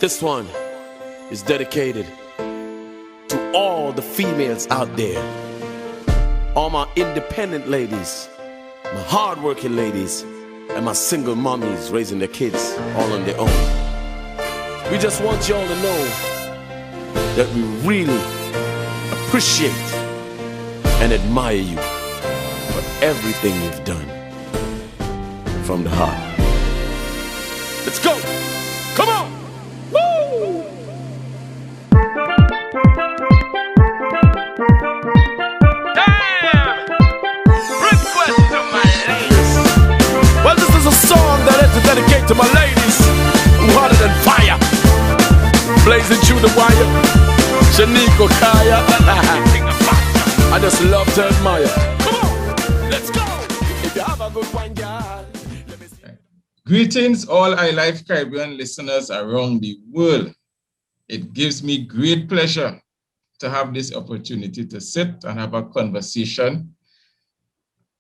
This one is dedicated to all the females out there, all my independent ladies, my hardworking ladies, and my single mommies raising their kids all on their own. We just want y'all to know that we really appreciate and admire you for everything you've done from the heart. Let's go! Come on! Woo! Damn! Request to my ladies. Well, this is a song that I have to dedicate to my ladies who hotter than fire, blazing through the wire. Shaniqua Kaya. I just love to admire. Come on, let's go. If you have a good wine, girl. Greetings, all iLive Caribbean listeners around the world. It gives me great pleasure to have this opportunity to sit and have a conversation,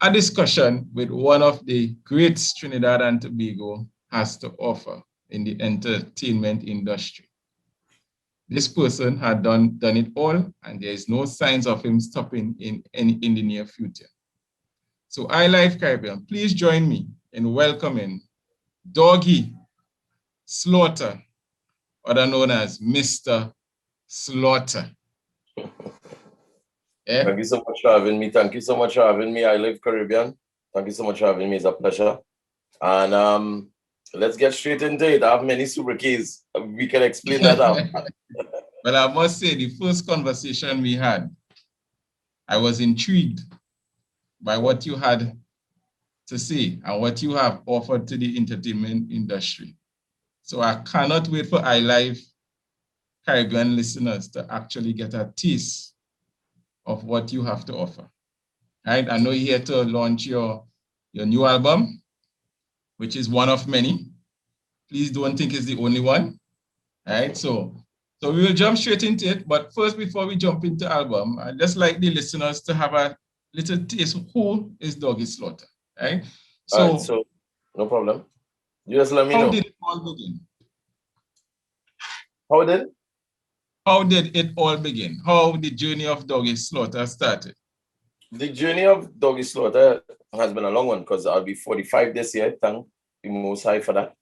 a discussion with one of the greats Trinidad and Tobago has to offer in the entertainment industry. This person had done it all, and there is no signs of him stopping in the near future. So iLive Caribbean, please join me in welcoming Dawg E Slaughter, other known as Mr. Slaughter. Yeah? Thank you so much for having me. Thank you so much for having me. iLive Caribbean. Thank you so much for having me. It's a pleasure. And let's get straight into it. I have many super keys. We can explain that out. Well, I must say, the first conversation we had, I was intrigued by what you had to say and what you have offered to the entertainment industry. So I cannot wait for iLive Caribbean listeners to actually get a taste of what you have to offer. Right? I know you're here to launch your new album, which is one of many. Please don't think it's the only one. Right? So we will jump straight into it. But first, before we jump into the album, I'd just like the listeners to have a little taste of who is Dawg E Slaughter. Right? So no problem. You just let me know. How did it all begin? How did it all begin? How the journey of Dawg E Slaughter started? The journey of Dawg E Slaughter has been a long one because I'll be 45 this year. Thank the Most High for that.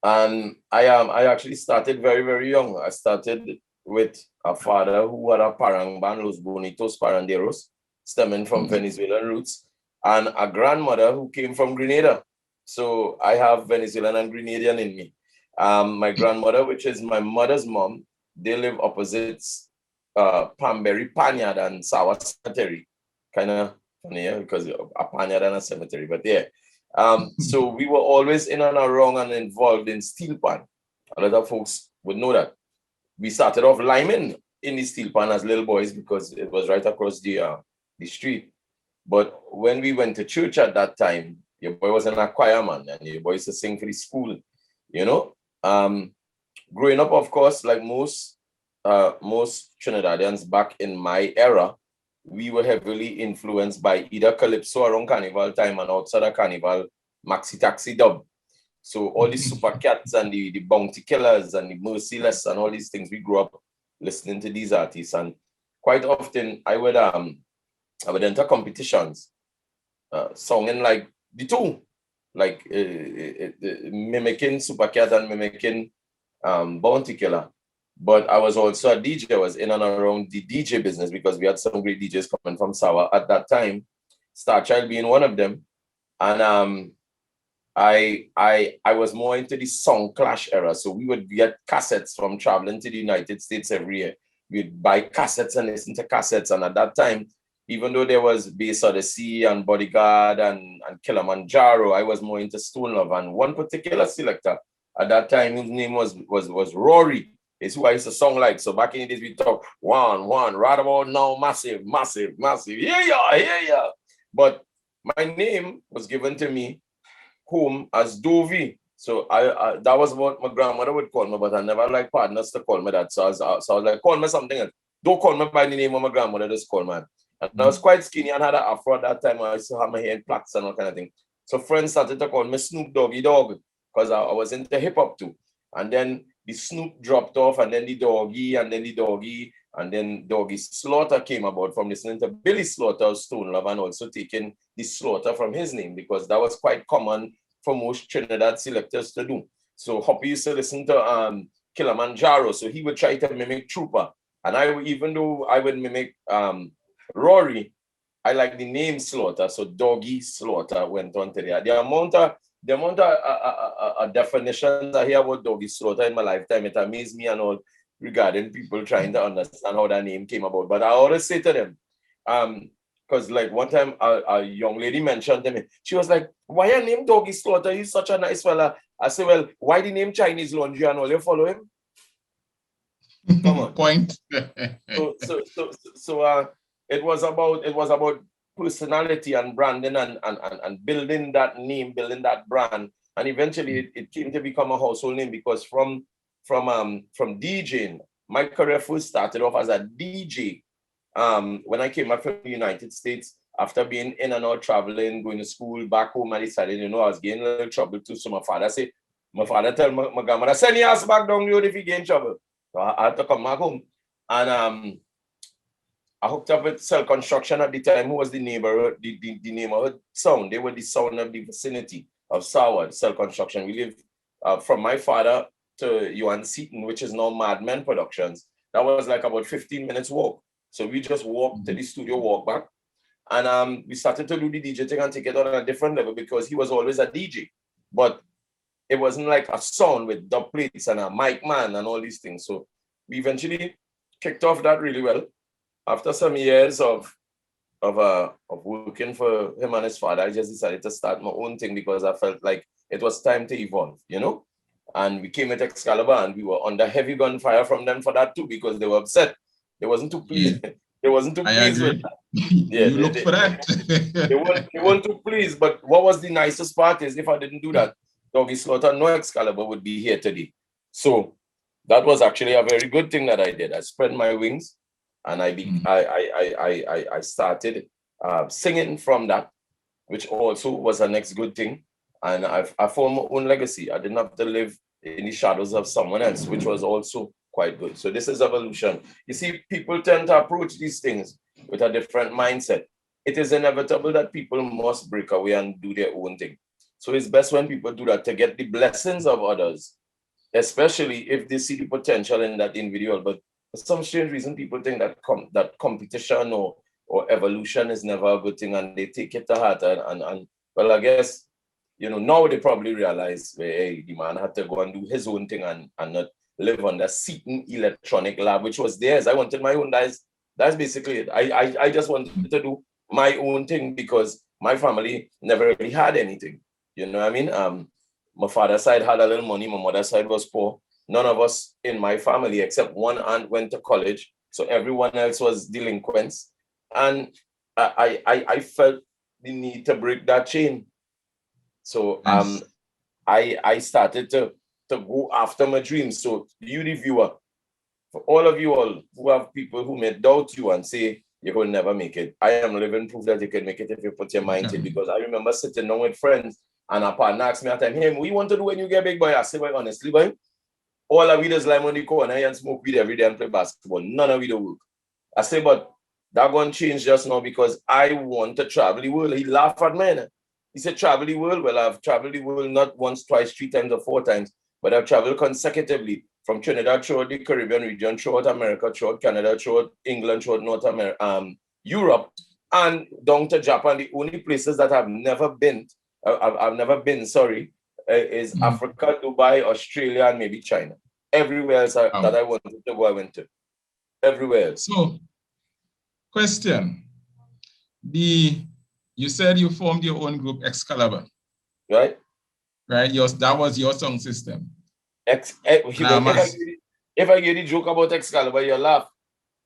And I actually started very, very young. I started with a father who had a parang band, Los Bonitos Paranderos, stemming from Venezuelan roots, and a grandmother who came from Grenada. So I have Venezuelan and Grenadian in me. My grandmother, which is my mother's mom, they live opposites Pamberry Panyard and Sawa Cemetery. Kind of funny, yeah, because a Panyard and a cemetery, but yeah. So we were always in and around and involved in steel pan. A lot of folks would know that. We started off liming in the steel pan as little boys because it was right across the street. But when we went to church at that time, your boy was an choir man and your boy used to sing for the school, you know. Growing up, of course, like most Trinidadians back in my era, we were heavily influenced by either calypso around carnival time and outside of carnival, maxi taxi dub. So all these super cats and the bounty killers and the merciless and all these things, we grew up listening to these artists. And quite often I would enter competitions, singing like the two, like mimicking super cat and mimicking bounty killer. But I was also a DJ. I was in and around the DJ business because we had some great DJs coming from Sawa at that time, Starchild being one of them. And I was more into the song clash era. So we would get cassettes from traveling to the United States every year. We'd buy cassettes and listen to cassettes. And at that time, even though there was Bass Odyssey and Bodyguard and Kilimanjaro, I was more into Stone Love. And one particular selector at that time, whose name was Rory, is who I used to song like. So back in the days, we talk one, right about now, massive. Yeah. But my name was given to me home as Dovey. So I that was what my grandmother would call me, but I never liked partners to call me that. So I was like, call me something else. Don't call me by the name of my grandmother, just call me. And I was quite skinny and had an afro at that time. I used to have my hair in plaits and all kind of thing. So friends started to call me Snoop Doggy Dogg because I was into hip hop too. And then the Snoop dropped off, and then the Doggy, and then the Doggy, and then Dawg E Slaughter came about from listening to Billy Slaughter of Stone Love and also taking the Slaughter from his name, because that was quite common for most Trinidad selectors to do. So Hoppy used to listen to Kilimanjaro, so he would try to mimic Trooper. And even though I would mimic Rory, I like the name Slaughter, so Dawg E Slaughter went on to there. The amount of definitions I hear about Dawg E Slaughter in my lifetime, it amazed me and all regarding people trying to understand how that name came about. But I always say to them, because like one time a young lady mentioned to me, she was like, why your name Dawg E Slaughter? He's such a nice fella. I say, well, why the name Chinese Laundry and all? You follow him? Come on. Point. So it was about personality and branding and building that name, building that brand. And eventually it came to become a household name, because from DJing, my career first started off as a DJ. When I came back from the United States, after being in and out, traveling, going to school, back home, I decided, I was getting a little trouble too. So my father tell my grandmother, send your ass back down the road if you get in trouble. So I had to come back home. And I hooked up with Cell Construction at the time, who was the neighborhood sound. They were the sound of the vicinity of Soward, Cell Construction. We lived from my father to Yuan Seaton, which is now Madman Productions. That was like about 15 minutes walk. So we just walked to the studio, walk back. And we started to do the DJ thing and take it on a different level, because he was always a DJ. But it wasn't like a sound with dub plates and a mic man and all these things. So we eventually kicked off that really well. After some years of working for him and his father, I just decided to start my own thing, because I felt like it was time to evolve, And we came at Excalibur, and we were under heavy gunfire from them for that too, because they were upset. They wasn't too pleased. Yeah. They wasn't too pleased with that. Yeah, you look for that. they weren't too pleased. But what was the nicest part is, if I didn't do that, Dawg E Slaughter, no Excalibur would be here today. So that was actually a very good thing that I did. I spread my wings, and I started singing from that, which also was a next good thing. And I formed my own legacy. I didn't have to live in the shadows of someone else, which was also quite good. So this is evolution. You see, people tend to approach these things with a different mindset. It is inevitable that people must break away and do their own thing. So it's best when people do that, to get the blessings of others, especially if they see the potential in that individual. But for some strange reason, people think that that competition or evolution is never a good thing, and they take it to heart. And well, I guess, now they probably realize, hey, the man had to go and do his own thing and not live on the Seaton Electronic Lab, which was theirs. I wanted my own. That's basically it. I just wanted to do my own thing, because my family never really had anything. You know what I mean? My father's side had a little money. My mother's side was poor. None of us in my family, except one aunt, went to college. So everyone else was delinquents. And I felt the need to break that chain. So I started to go after my dreams. So you, the viewer, for all of you all who have people who may doubt you and say you will never make it, I am living proof that you can make it if you put your mind to it. Because I remember sitting down with friends, and a partner asked me at the time, hey, what you want to do when you get big, boy? I said, well, honestly, boy, all of we just lie on the corner and smoke weed every day and play basketball. None of we do work. I said, but that going to change just now, because I want to travel the world. He laughed at me. He said, travel the world? Well, I've traveled the world not once, twice, 3 times, or 4 times, but I've traveled consecutively from Trinidad throughout the Caribbean region, throughout America, throughout Canada, throughout England, throughout North America, Europe, and down to Japan. The only places that I've never been, is Africa, Dubai, Australia, and maybe China. Everywhere else that I wanted to go, I went to. Everywhere else. So, question. You said you formed your own group, Excalibur. Right? Right? That was your song system. If I get the joke about Excalibur, you laugh.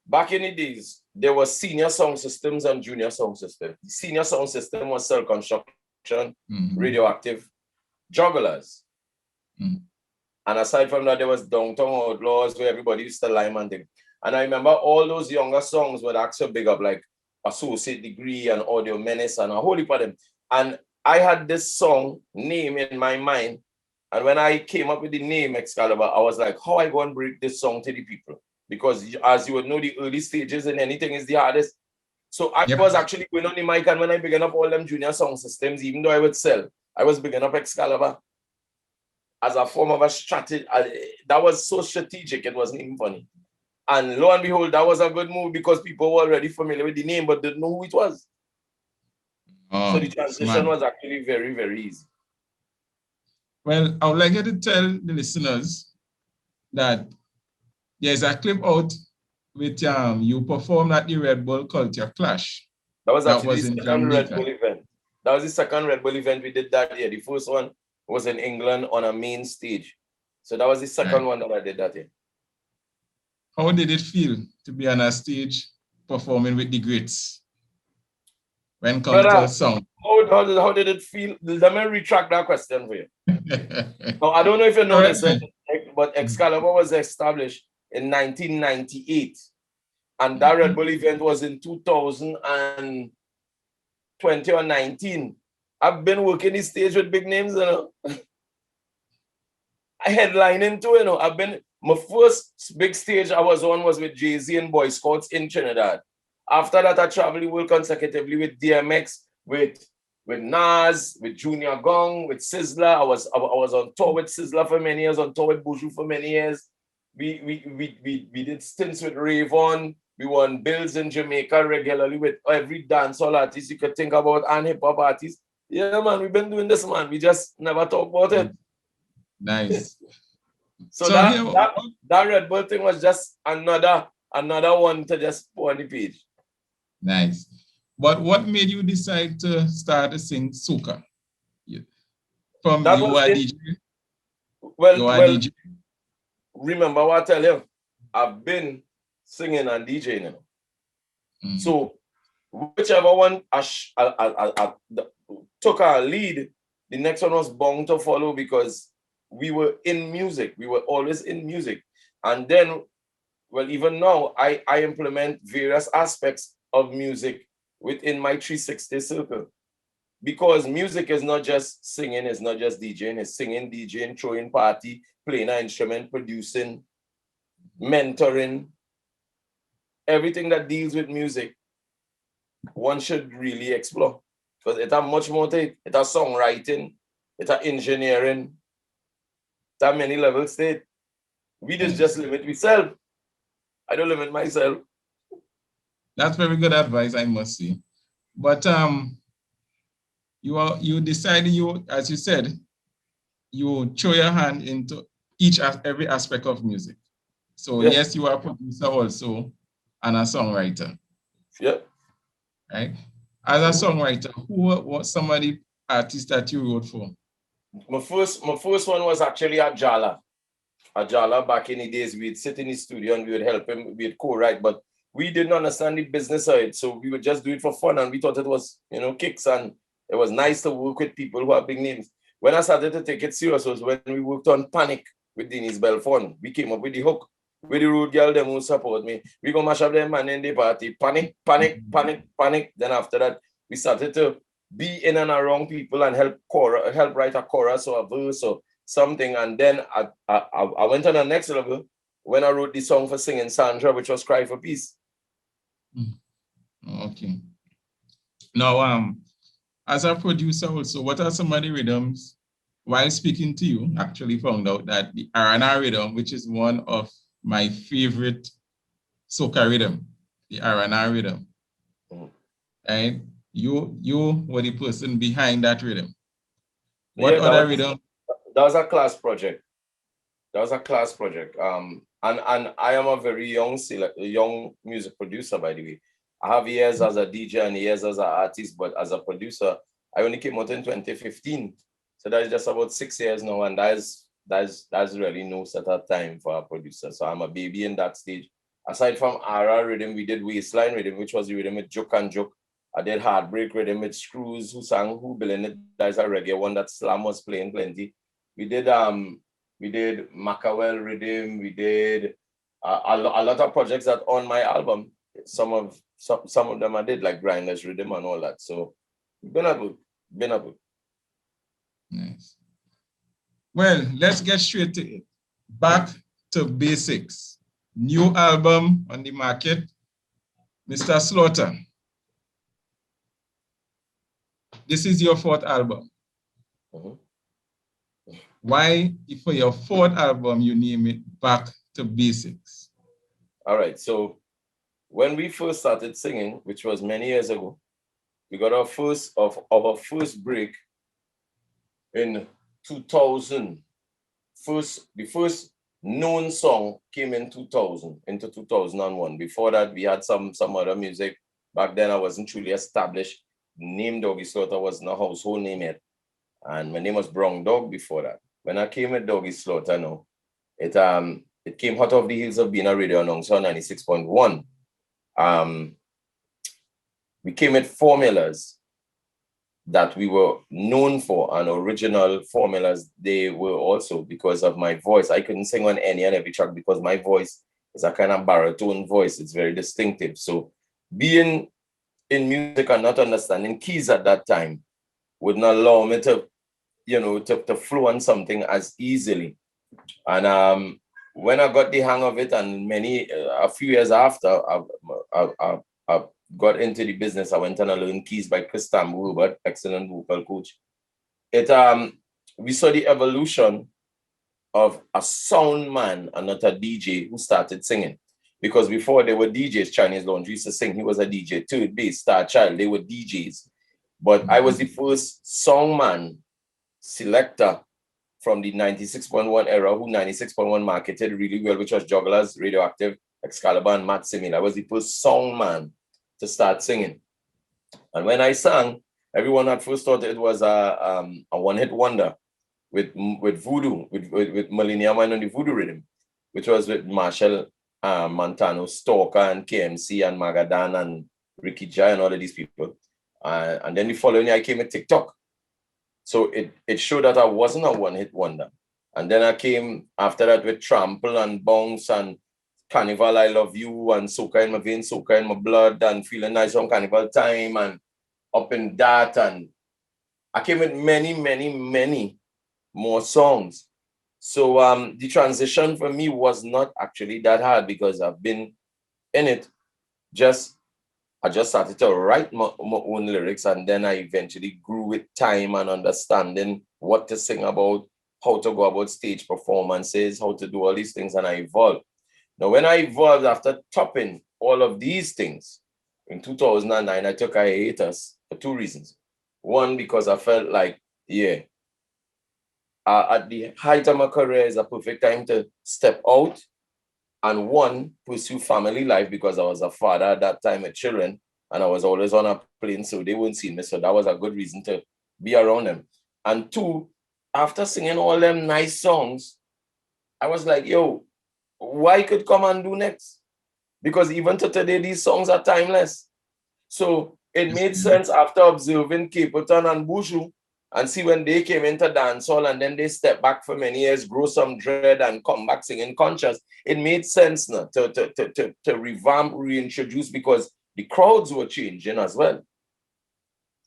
Back in the days, there was senior sound systems and junior sound systems. The senior sound system was Cell Construction, Radioactive, Jugglers. And aside from that, there was Downtown Outlaws, where everybody used to lime and thing. And I remember all those younger songs would actually big up, like Associate Degree and Audio Menace and a whole heap of them. And I had this song name in my mind, And when I came up with the name Excalibur, I was like, how I go and break this song to the people? Because as you would know, the early stages and anything is the hardest. So I was actually going on the mic, and when I began up all them junior sound systems, even though I would sell, I was beginning up Excalibur as a form of a strategy. That was so strategic, it wasn't even funny. And lo and behold, that was a good move because people were already familiar with the name, but didn't know who it was. So the transition was actually very, very easy. Well, I would like you to tell the listeners that there's a clip out with you performed at the Red Bull Culture Clash. That was actually in the second Red Jamaica. Bull event. That was the second Red Bull event we did that year. The first one was in England on a main stage. So that was the second one that I did that year. How did it feel to be on a stage performing with the greats? When it comes to song. How did it feel? Let me retract that question for you. Now, I don't know if you know this, but Excalibur was established in 1998. And that Red Bull event was in 2020 or 19. I've been working the stage with big names, you know. I headlining too, you know. My first big stage I was on was with Jay-Z and Boy Scouts in Trinidad. After that, I traveled the world consecutively with DMX, with Nas, with Junior Gong, with Sizzler. I was on tour with Sizzler for many years, on tour with Buju for many years. We did stints with Rayvon. We won bills in Jamaica regularly with every dancehall artist you could think about and hip-hop artist. Yeah, man, we've been doing this, man. We just never talk about it. Nice. So that Red Bull thing was just another one to just put on the page. Nice. But what made you decide to start to sing soca? From that you was are DJ? Well, remember what I tell you? I've been singing and DJing, you know. So whichever one I took a lead, the next one was bound to follow because we were in music. We were always in music. And then, well, even now, I implement various aspects of music within my 360 circle. Because music is not just singing, it's not just DJing, it's singing, DJing, throwing party, playing an instrument, producing, mentoring. Everything that deals with music, one should really explore. Because it has much more to it. It has songwriting, it has engineering, it has many levels to it. We just limit myself. I don't limit myself. That's very good advice, I must say. But you decided, as you said, you throw your hand into every aspect of music. So yes, you are a producer also and a songwriter. Yeah. Right? As a songwriter, who was some of the artists that you wrote for? My first one was actually Ajala. Ajala, back in the days, we'd sit in the studio and we would help him, we'd co-write, but we didn't understand the business side. So we would just do it for fun and we thought it was, kicks, and it was nice to work with people who have big names. When I started to take it serious was when we worked on Panic with Denise Belfon. We came up with the hook. With the road girl, them who support me. We go mash up them man in the party. Panic, panic, panic, panic. Then after that, we started to be in and around people and help write a chorus or a verse or something. And then I went on the next level when I wrote the song for Singing Sandra, which was Cry for Peace. Okay. Now, as a producer also, what are some of the rhythms? While speaking to you, actually found out that the R&R rhythm, which is one of my favorite soca rhythm, the R&R rhythm. And you were the person behind that rhythm. What other rhythm? That was a class project. And I am a very young music producer, by the way. I have years as a DJ and years as an artist, but as a producer, I only came out in 2015. So that's just about 6 years now, and that's really no set of time for a producer. So I'm a baby in that stage. Aside from RR rhythm, we did Waistline rhythm, which was the rhythm with Joke and Joke. I did Heartbreak rhythm with Screws, who sang Who Billin' It. That's a reggae one that Slam was playing plenty. We did Macawell rhythm. We did a lot of projects that on my album. Some of them I did, like Grinders rhythm and all that. So been a book. Nice. Well, let's get straight to it. Back to basics. New album on the market, Mr. Slaughter. This is your fourth album. Why, for your fourth album, you name it Back to Basics? All right, so when we first started singing, which was many years ago, we got our first break in 2000. The first known song came in 2000, into 2001. Before that, we had some other music. Back then, I wasn't truly established. The name Dawg E Slaughter wasn't a household name yet. And my name was Brown Dog before that. When I came with Dawg E Slaughter now, it came hot off the heels of being a radio announcer on 96.1. We came with formulas that we were known for, and original formulas they were also because of my voice. I couldn't sing on any and every track because my voice is a kind of baritone voice. It's very distinctive. So being in music and not understanding keys at that time wouldn't allow me to, to flow on something as easily. And when I got the hang of it, and a few years after I got into the business, I went and I learned keys by Chris Tambou, excellent vocal coach. We saw the evolution of a sound man and not a DJ who started singing. Because before there were DJs, Chinese Laundry used to sing, he was a DJ, Third Base, Star Child, they were DJs. But I was the first song man selector from the 96.1 era, who 96.1 marketed really well, which was Jugglers, Radioactive, Excalibur, and Matt Simil. I was the first song man to start singing. And when I sang, everyone at first thought it was a one-hit wonder with voodoo, with Millennium and on the voodoo rhythm, which was with Marshall Montano, Stalker, and KMC, and Magadan, and Ricky Jai, and all of these people. And then the following year, I came with TikTok. So it showed that I wasn't a one-hit wonder. And then I came after that with Trample and Bounce and Carnival, I Love You, and Soca in My Veins, Soca in My Blood, and Feeling Nice on Carnival Time, and Up in That. And I came with many, many, many more songs. So the transition for me was not actually that hard because I've been in it. I just started to write my own lyrics, and then I eventually grew with time and understanding what to sing about, how to go about stage performances, how to do all these things, and I evolved. Now, when I evolved after topping all of these things, in 2009, I took a hiatus for two reasons. One, because I felt like, at the height of my career is a perfect time to step out and one, pursue family life because I was a father at that time with children and I was always on a plane, so they wouldn't see me. So that was a good reason to be around them. And two, after singing all them nice songs, I was like, yo, why could come and do next? Because even to today, these songs are timeless. So it made sense after observing Capleton and Buju and see when they came into dancehall and then they stepped back for many years, grow some dread and come back singing Conscious. It made sense now to revamp, reintroduce because the crowds were changing as well.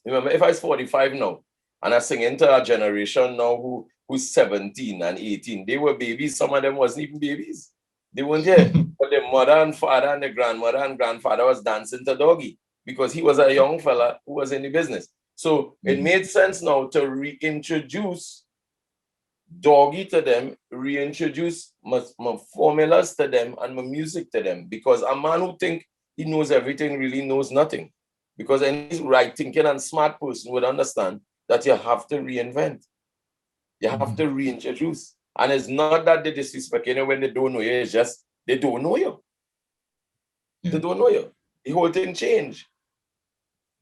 Remember, if I was 45 now and I sing into a generation now who's 17 and 18, they were babies. Some of them wasn't even babies. They weren't there. But their mother and father and their grandmother and grandfather was dancing to Doggy because he was a young fella who was in the business. So it made sense now to reintroduce Doggy to them, reintroduce my formulas to them and my music to them. Because a man who thinks he knows everything really knows nothing. Because any right thinking and smart person would understand that you have to reinvent. You have to reintroduce. And it's not that they disrespect you when they don't know you, it's just they don't know you. They don't know you. The whole thing changed.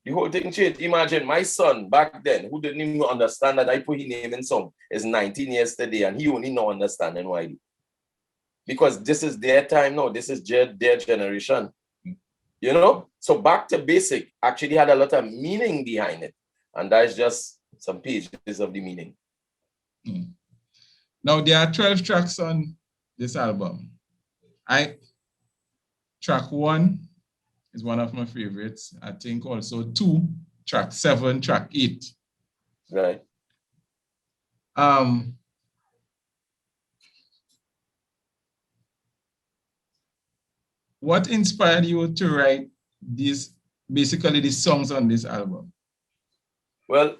The whole thing changed. Imagine my son back then, who didn't even understand that I put his name in song, is 19 years today, and he only know understanding why. Because this is their time now. This is their generation. You know? So back to basic actually had a lot of meaning behind it. And that's just some pages of the meaning. Now, there are 12 tracks on this album. Track 1 is one of my favorites. I think also 2, track 7, track 8. Right. what inspired you to write basically the songs on this album? Well,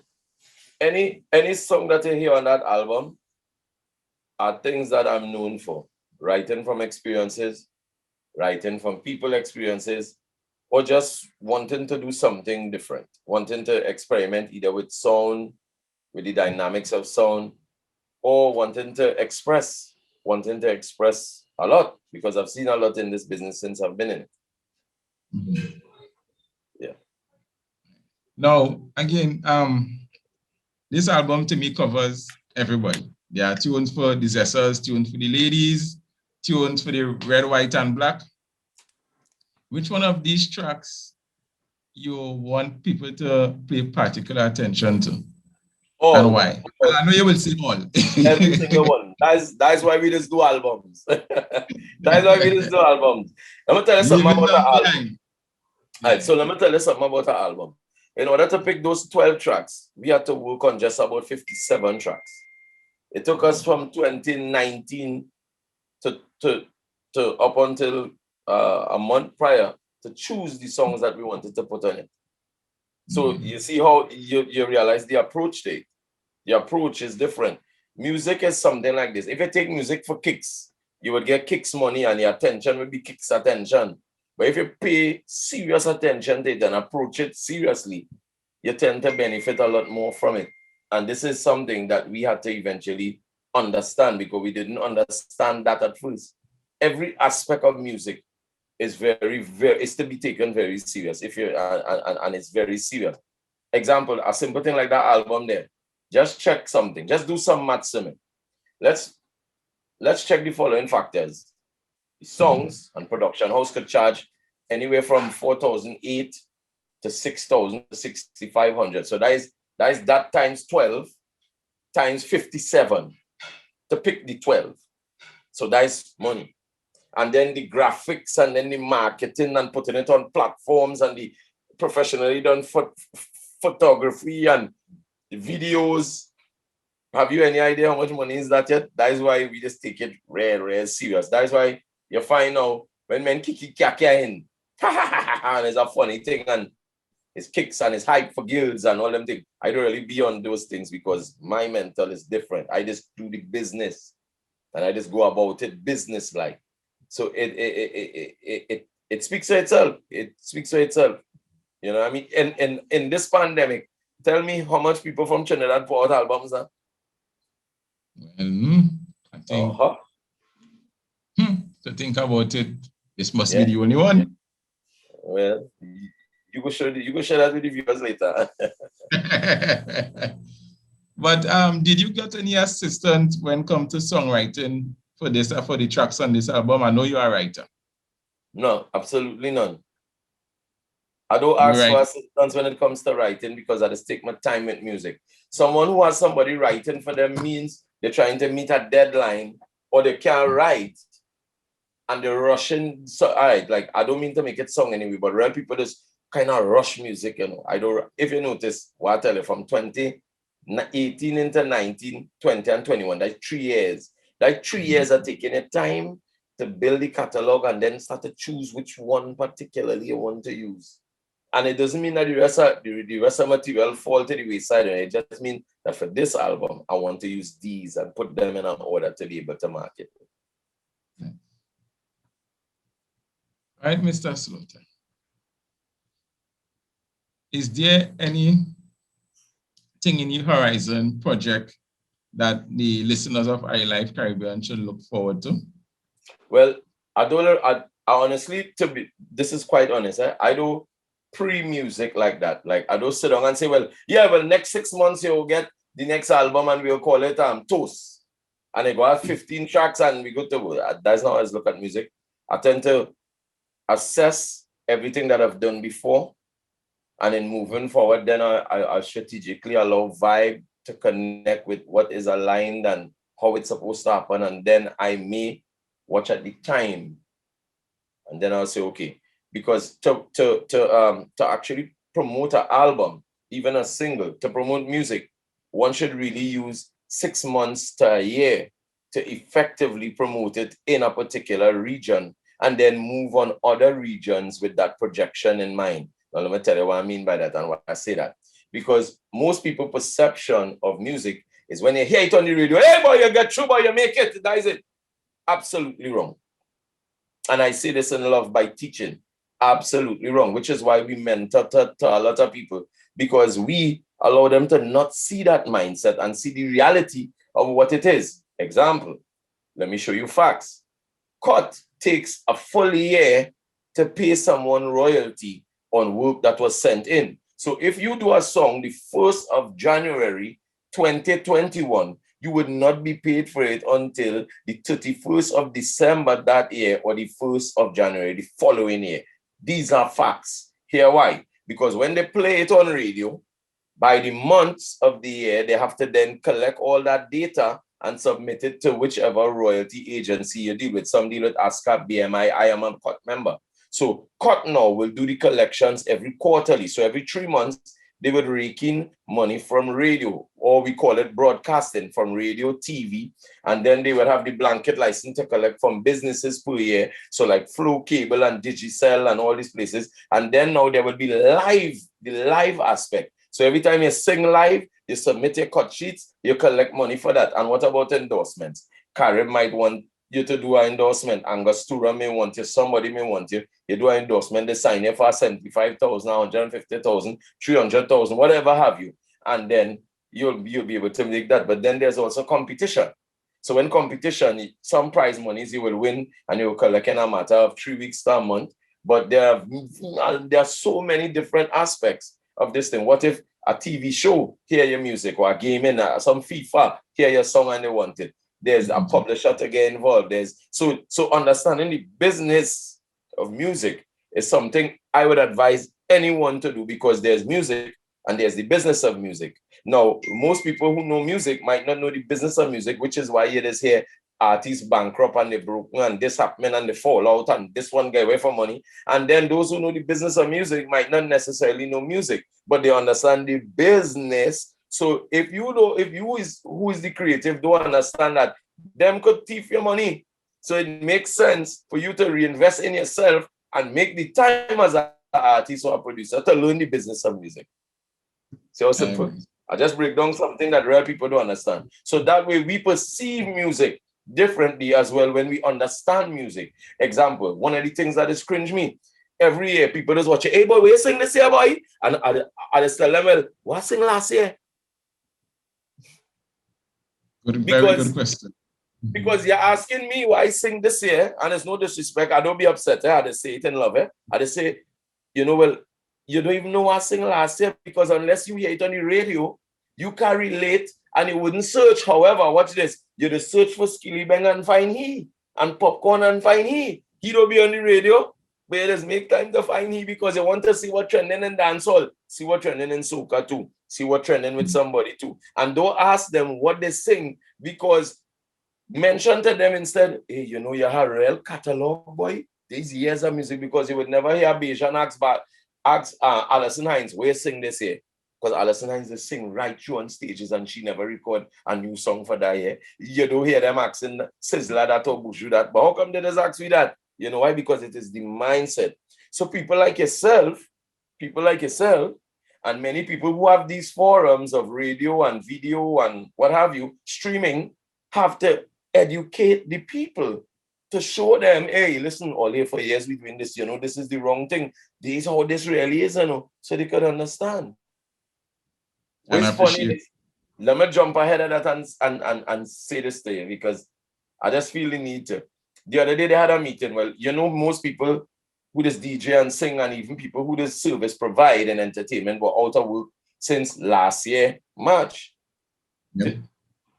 any song that you hear on that album are things that I'm known for. Writing from experiences, writing from people experiences, or just wanting to do something different, wanting to experiment either with sound, with the dynamics of sound, or wanting to express a lot, because I've seen a lot in this business since I've been in it. Mm-hmm. Yeah. Now, again, this album to me covers everybody. There are tunes for the zessers, tunes for the ladies, tunes for the red, white, and black. Which one of these tracks you want people to pay particular attention to? All. And why? I know you will see all. Every single one. That's why we just do albums. That's why we just do albums. Let me tell you something about the album. All right, so let me tell you something about the album. In order to pick those 12 tracks, we had to work on just about 57 tracks. It took us from 2019 to up until a month prior to choose the songs that we wanted to put on it. So you see how you realize the approach there. The approach is different. Music is something like this. If you take music for kicks, you would get kicks money and your attention would be kicks attention. But if you pay serious attention to it and approach it seriously, you tend to benefit a lot more from it. And this is something that we had to eventually understand, because we didn't understand that at first. Every aspect of music is is to be taken very serious. And it's very serious. Example, a simple thing like that album there. Just check something. Just do some maths to me. Let's check the following factors. The songs and production house could charge anywhere from 4,008 to 6,000 to 6,500. So that is times 12 times 57 to pick the 12. So that's money. And then the graphics and then the marketing and putting it on platforms and the professionally done photography and the videos. Have you any idea how much money is that yet? That is why we just take it real serious. That is why you find out when men kiki in, and it's a funny thing, and it's kicks and it's hype for guilds and all them things. I don't really be on those things because my mental is different. I just do the business and I just go about it business-like. So it speaks for itself. It speaks for itself. You know what I mean? In this pandemic, tell me how much people from Trinidad put out albums are? I think to think about it, this must be the only one. Well, you go share that with the viewers later. But did you get any assistance when it comes to songwriting for the tracks on this album? I know you are a writer. No, absolutely none. I don't ask for assistance when it comes to writing because I just take my time with music. Someone who has somebody writing for them means they're trying to meet a deadline or they can't write and they're rushing. So, all right, like I don't mean to make it song anyway, but real people just kind of rush music, you know. I don't, if you notice, what I tell you, from 2018 into 19, 20 and 21, that's 3 years. Like 3 years are taking a time to build the catalog and then start to choose which one particularly you want to use. And it doesn't mean that the rest of material fall to the wayside. It just means that for this album, I want to use these and put them in an order to be able to market. All right, Mr. Slaughter. Is there anything in your horizon project that the listeners of iLive Caribbean should look forward to? Well, I honestly, this is quite honest. I do pre-music like that. Like I don't sit down and say, well, next 6 months you'll get the next album and we'll call it Toast. And it go have 15 tracks and we go to, that's not how I look at music. I tend to assess everything that I've done before. And in moving forward, then I strategically allow vibe to connect with what is aligned and how it's supposed to happen. And then I may watch at the time. And then I'll say, okay, because to actually promote an album, even a single, to promote music, one should really use 6 months to a year to effectively promote it in a particular region and then move on other regions with that projection in mind. Now, let me tell you what I mean by that and why I say that. Because most people's perception of music is when they hear it on the radio, hey boy, you get through, boy, you make it, that is it. Absolutely wrong. And I say this in love by teaching. Absolutely wrong, which is why we mentor to a lot of people, because we allow them to not see that mindset and see the reality of what it is. Example, let me show you facts. Cut takes a full year to pay someone royalty on work that was sent in. So if you do a song the 1st of January 2021, you would not be paid for it until the 31st of December that year or the 1st of January the following year. These are facts. Here why? Because when they play it on radio, by the months of the year, they have to then collect all that data and submit it to whichever royalty agency you deal with. Some deal with ASCAP, BMI, I am a CUT member. So CUT now will do the collections every quarterly. So every 3 months, they would rake in money from radio, or we call it broadcasting, from radio, TV, and then they would have the blanket license to collect from businesses per year, so like Flow Cable and Digicel and all these places. And then now there will be live, the live aspect. So every time you sing live, you submit your cut sheets, you collect money for that. And what about endorsements? Carib might want you to do an endorsement. Angostura may want you, somebody may want you. You do an endorsement, they sign you for 75,000, 150,000, 300,000, whatever have you. And then you'll be able to make that. But then there's also competition. So in competition, some prize monies you will win and you will collect in a matter of 3 weeks to a month. But there are so many different aspects of this thing. What if a TV show hear your music, or a game in some FIFA hear your song and they want it? There's a publisher to get involved. There's so understanding the business of music is something I would advise anyone to do, because there's music and there's the business of music. Now, most people who know music might not know the business of music, which is why it is here artists bankrupt and they broke and this happening and they fall out and this one get away for money. And then those who know the business of music might not necessarily know music, but they understand the business. So if you know, if you who is the creative don't understand that, them could thief your money. So it makes sense for you to reinvest in yourself and make the time as an artist or a producer to learn the business of music. See how simple? I just break down something that real people don't understand. So that way we perceive music differently as well when we understand music. Example, one of the things that is cringe me, every year people just watch it, hey boy, where you sing this year, boy? And I just tell them, well, what sing last year? Very good question. Because you're asking me why I sing this year, and it's no disrespect, I don't be upset. I just say it in love. I just say, you know, well, you don't even know what I sing last year, because unless you hear it on the radio, you can relate and you wouldn't search. However, watch this. You just search for Skilly Bang and find he, and Popcorn and find he. He don't be on the radio, but you just make time to find he because you want to see what trending in dancehall, see what trending in soca too, see what trending with somebody too. And don't ask them what they sing, because mention to them instead, hey, you know, you have a real catalog, boy. These years of music, because you would never hear Bajan ask Alison Hines, where sing this year? Because Alison Hines is sing right through on stages and she never record a new song for that year. You don't hear them asking Sizzler that or Bushu that. But how come they just ask me that? You know why? Because it is the mindset. So people like yourself, and many people who have these forums of radio and video and what have you, streaming, have to educate the people to show them, hey, listen, all here for years we're doing this, you know, this is the wrong thing. This is how this really is, you know, so they could understand. What's funny is, let me jump ahead of that and say this to you, because I just feel the need to. The other day they had a meeting. Well, you know, most people who just DJ and sing, and even people who this service provide and entertainment, were out of work since last year, March. Yep.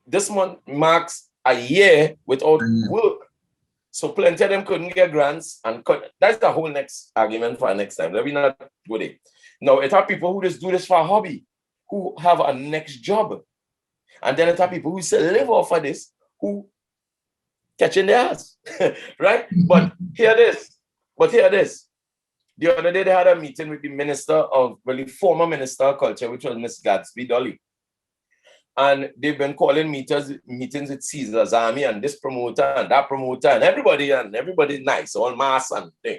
This month marks a year without work. So plenty of them couldn't get grants, and that's the whole next argument for next time. Let me not go there. Now, it are people who just do this for a hobby, who have a next job. And then it are people who still live off of this, who catching their ass, right? But hear this. The other day they had a meeting with the former Minister of Culture, which was Miss Gatsby Dolly. And they've been calling meetings with Caesar's Army and this promoter and that promoter and everybody nice, all mass and thing.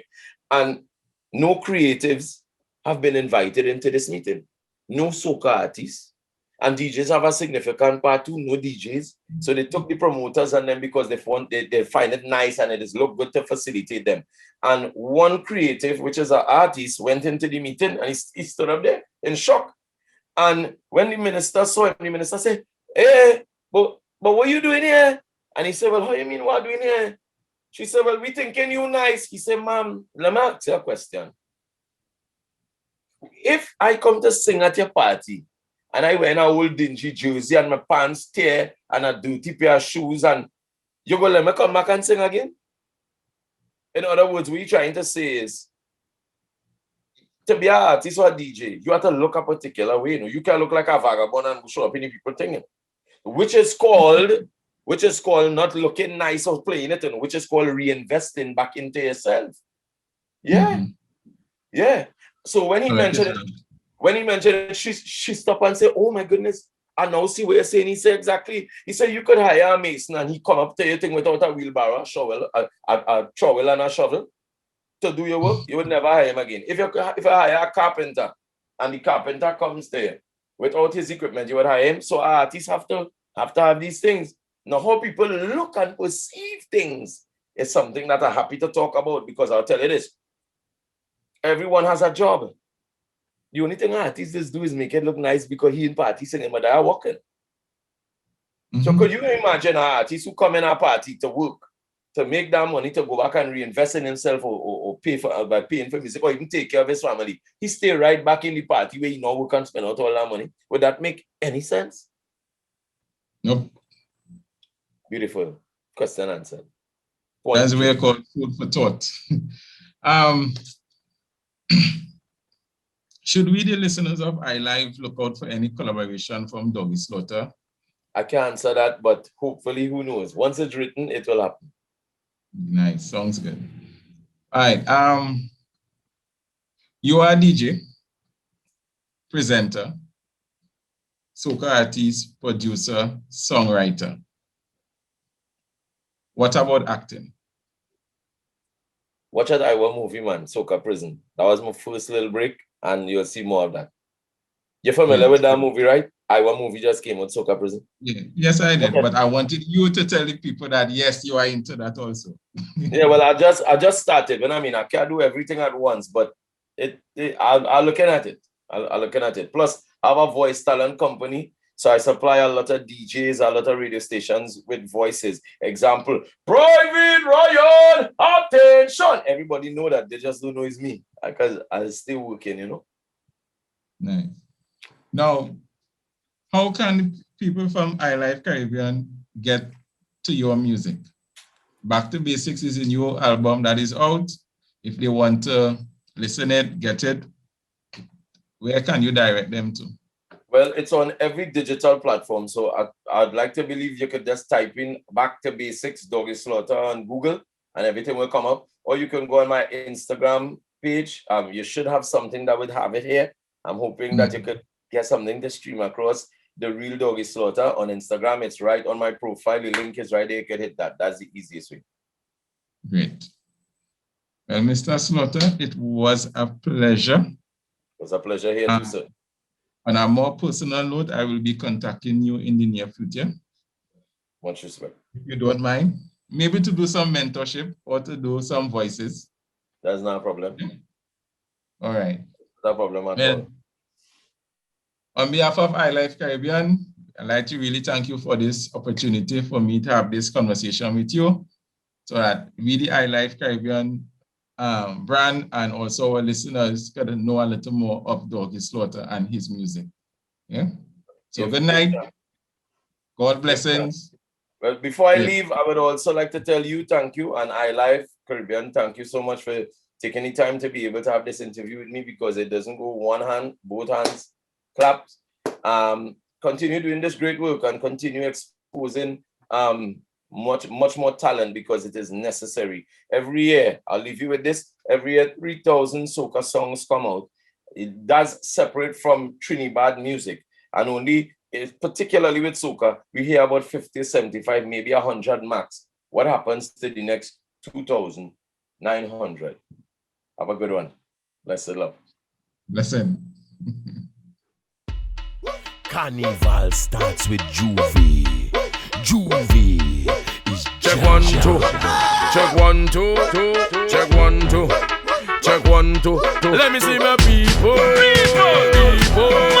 And no creatives have been invited into this meeting. No soca artists. And DJs have a significant part too, no DJs. So they took the promoters and then because they find it nice and it is look good to facilitate them. And one creative, which is an artist, went into the meeting and he stood up there in shock. And when the minister saw him, the minister said, hey, but what are you doing here? And he said, well, how you mean what are you doing here? She said, well, we thinking you nice. He said, ma'am, let me ask you a question. If I come to sing at your party and I wear an old dingy jersey and my pants tear and a dirty pair of shoes and you go let me come back and sing again? In other words, what you're trying to say is, to be an artist or a DJ, you have to look a particular way. You know, you can't look like a vagabond and show up in the people thing. Which is called not looking nice or playing it, and which is called reinvesting back into yourself. Yeah. Yeah. So when he mentioned it, she stopped and said, oh my goodness, I now see what you're saying. He said exactly. He said you could hire a mason and he come up to your thing without a wheelbarrow, a trowel and a shovel to do your work. You would never hire him again. If I hire a carpenter and the carpenter comes there without his equipment, you would hire him. So artists have to have these things. Now, how people look and perceive things is something that I'm happy to talk about, because I'll tell you this. Everyone has a job. The only thing artists do is make it look nice because he in party singing, but they are working. So could you imagine an artist who come in a party to work, to make that money, to go back and reinvest in himself or pay for by paying for music or even take care of his family? He stay right back in the party where he now work and spend out all that money. Would that make any sense? Nope. Beautiful. Question answered. That's what we call food for thought. Should we, the listeners of iLive, look out for any collaboration from Dawg E Slaughter? I can't answer that, but hopefully, who knows? Once it's written, it will happen. Nice, sounds good. All right. You are a DJ, presenter, soca artist, producer, songwriter. What about acting? Watch that Iowa movie, man, Soca Prison. That was my first little break, and you'll see more of that. You're familiar with that movie, right? Iowa movie just came out, Soca Prison. Yeah. Yes, I did, but I wanted you to tell the people that, yes, you are into that also. Yeah, well, I just started. And I mean, I can't do everything at once, but I'll looking at it. I'll looking at it. Plus, I have a voice talent company. So I supply a lot of DJs, a lot of radio stations with voices. Example, Private Ryan, attention. Everybody know that. They just don't know it's me because I'm still working, you know. Nice. Now, how can people from iLive Caribbean get to your music? Back to Basics is a new album that is out. If they want to listen it, get it, where can you direct them to? Well, it's on every digital platform. So I'd like to believe you could just type in Back to Basics, Dawg E Slaughter on Google and everything will come up. Or you can go on my Instagram page. You should have something that would have it here. I'm hoping that you could get something to stream across. The Real Dawg E Slaughter on Instagram. It's right on my profile. The link is right there. You can hit that. That's the easiest way. Great. Well, Mr. Slaughter, it was a pleasure. It was a pleasure here too, sir. On a more personal note, I will be contacting you in the near future. Much respect. If you don't mind, maybe to do some mentorship or to do some voices. That's not a problem. All right. No problem at all. On behalf of iLive Caribbean, I'd like to really thank you for this opportunity for me to have this conversation with you so that we, the iLive Caribbean brand, and also our listeners could know a little more of Dawg E Slaughter and his music. Yeah. So good night. God blessings. Well, before I leave, I would also like to tell you thank you, and iLive Caribbean, thank you so much for taking the time to be able to have this interview with me, because it doesn't go one hand, both hands claps. Continue doing this great work and continue exposing much more talent, because it is necessary. Every year, I'll leave you with this, every year 3,000 soca songs come out. It does separate from Trinidad music, and only particularly with soca, we hear about 50, 75, maybe 100 max. What happens to the next 2,900? Have a good one. Listen up. Listen. Carnival starts with Juvie. Juvie is check 1, 2. Check 1, 2, 2. Check 1, 2. Check 1, 2, 2. Let me see my people. People.